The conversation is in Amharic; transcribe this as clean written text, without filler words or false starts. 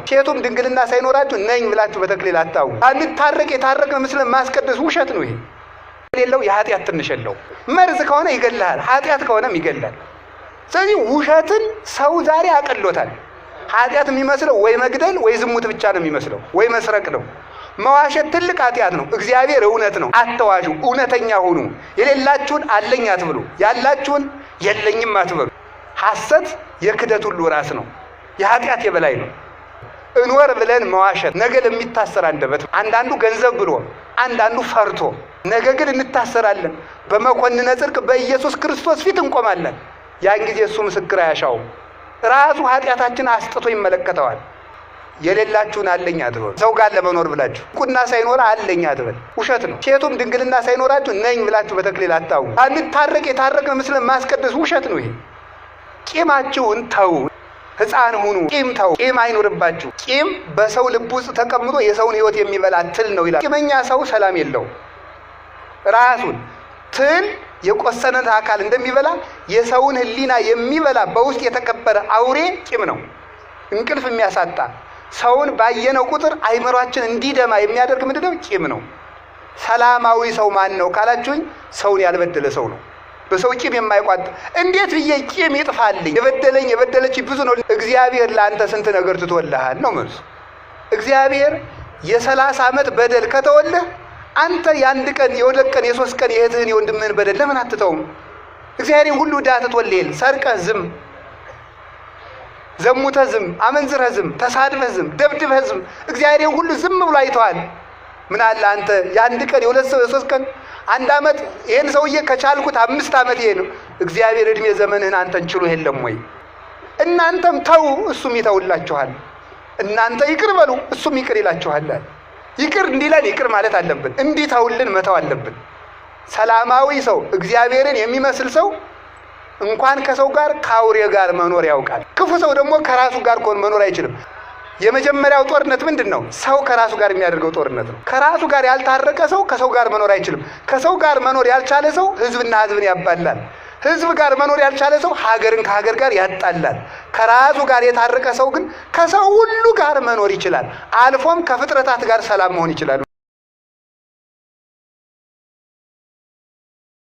ሴቱም ድንግልና ሳይኖራችሁ ነኝ ብላችሁ በተክሊል አታው አንታረቅ የታረቅን ምስልን ማስቀደስ ውሸት ነው። ይሄ የሌለው የኃጢአት ትንሽ የለው። መርዝ ከሆነ ይገላል፣ ኃጢአት ከሆነም ይገላል። ስለዚህ ውሸትን ሰው ዛሬ አቀሎታል። ኃጢአት የሚመስለው ወይ መግደል ወይ ዝሙት ብቻ ነው የሚመስለው፣ ወይ መስረቅ ነው። መዋሸት ትልቅ ኃጢአት ነው። እግዚአብሔር እውነት ነው። አትዋሹ፣ እውነተኛ ሁኑ። የሌላችሁን አለኝ አትብሉ፣ ያላችሁን የለኝም አትበሉ። ሐሰት የክደት ሁሉ ራስ ነው፣ የኃጢአት የበላይ ነው። እንወር ብለን መዋሸት ነገ ለሚታሰር አንደበት፣ አንዳንዱ ገንዘብ ብሎ አንዳንዱ ፈርቶ፣ ነገ ግን እንታሰራለን። በመኮንነ ጽድቅ በኢየሱስ ክርስቶስ ፊት እንቆማለን። ያን ጊዜ እሱ ምስክር አያሻውም። ራሱ ኃጢአታችን አስጥቶ ይመለከተዋል። የሌላችሁን አለኝ አትበሉ። ሰው ጋር ለመኖር ብላችሁ ቁና ሳይኖር አለኝ አትበል፣ ውሸት ነው። ሴቱም ድንግልና ሳይኖራችሁ ነኝ ብላችሁ በተክሊል አታው አንታረቅ የታረቅን ምስልን ማስቀደስ ውሸት ነው። ይሄ ቂማችሁን ተው፣ ሕፃን ሁኑ፣ ቂም ተው፣ ቂም አይኖርባችሁ። ቂም በሰው ልብ ውስጥ ተቀምጦ የሰውን ሕይወት የሚበላ ትል ነው ይላል። ቂመኛ ሰው ሰላም የለው። ራሱን ትል የቆሰነት አካል እንደሚበላ የሰውን ሕሊና የሚበላ በውስጥ የተከበረ አውሬ ቂም ነው። እንቅልፍ የሚያሳጣ ሰውን ባየነው ቁጥር አይምሯችን እንዲደማ የሚያደርግ ምንድነው? ቂም ነው። ሰላማዊ ሰው ማን ነው ካላችሁኝ፣ ሰውን ያልበደለ ሰው ነው። በሰው ቂም የማይቋጥ እንዴት ብዬ ቂም ይጥፋልኝ? የበደለኝ የበደለች ብዙ ነው። እግዚአብሔር ለአንተ ስንት ነገር ትተወልሃል ነው መልሱ። እግዚአብሔር የ30 ዓመት በደል ከተወልህ አንተ የአንድ ቀን የሁለት ቀን የሶስት ቀን የእህትህን የወንድምህን በደል ለምን አትተውም? እግዚአብሔር ሁሉ ዕዳ ትተወልሃል። ሰርቀህ ዝም፣ ዘሙተህ ዝም፣ አመንዝረህ ዝም፣ ተሳድበህ ዝም፣ ደብድበህ ዝም፣ እግዚአብሔር ሁሉ ዝም ብሎ አይተዋል። ምን አለ አንተ የአንድ ቀን የሁለት ሰው የሶስት ቀን አንድ ዓመት ይሄን ሰውዬ ከቻልኩት 5 ዓመት ይሄ ነው። እግዚአብሔር እድሜ ዘመንህን አንተን ችሎ የለም ወይ? እናንተም ተው እሱም ይተውላችኋል። እናንተ ይቅር በሉ እሱም ይቅር ይላችኋል። ይቅር እንዲለን ይቅር ማለት አለብን፣ እንዲተውልን መተው አለብን። ሰላማዊ ሰው እግዚአብሔርን የሚመስል ሰው እንኳን ከሰው ጋር ከአውሬ ጋር መኖር ያውቃል። ክፉ ሰው ደግሞ ከራሱ ጋር መኖር አይችልም። የመጀመሪያው ጦርነት ምንድነው? ሰው ከራሱ ጋር የሚያደርገው ጦርነት ነው። ከራሱ ጋር ያልታረቀ ሰው ከሰው ጋር መኖር አይችልም። ከሰው ጋር መኖር ያልቻለ ሰው ሕዝብና ሕዝብን ያባላል። ሕዝብ ጋር መኖር ያልቻለ ሰው ሀገርን ከሀገር ጋር ያጣላል። ከራሱ ጋር የታረቀ ሰው ግን ከሰው ሁሉ ጋር መኖር ይችላል። አልፎም ከፍጥረታት ጋር ሰላም መሆን ይችላል።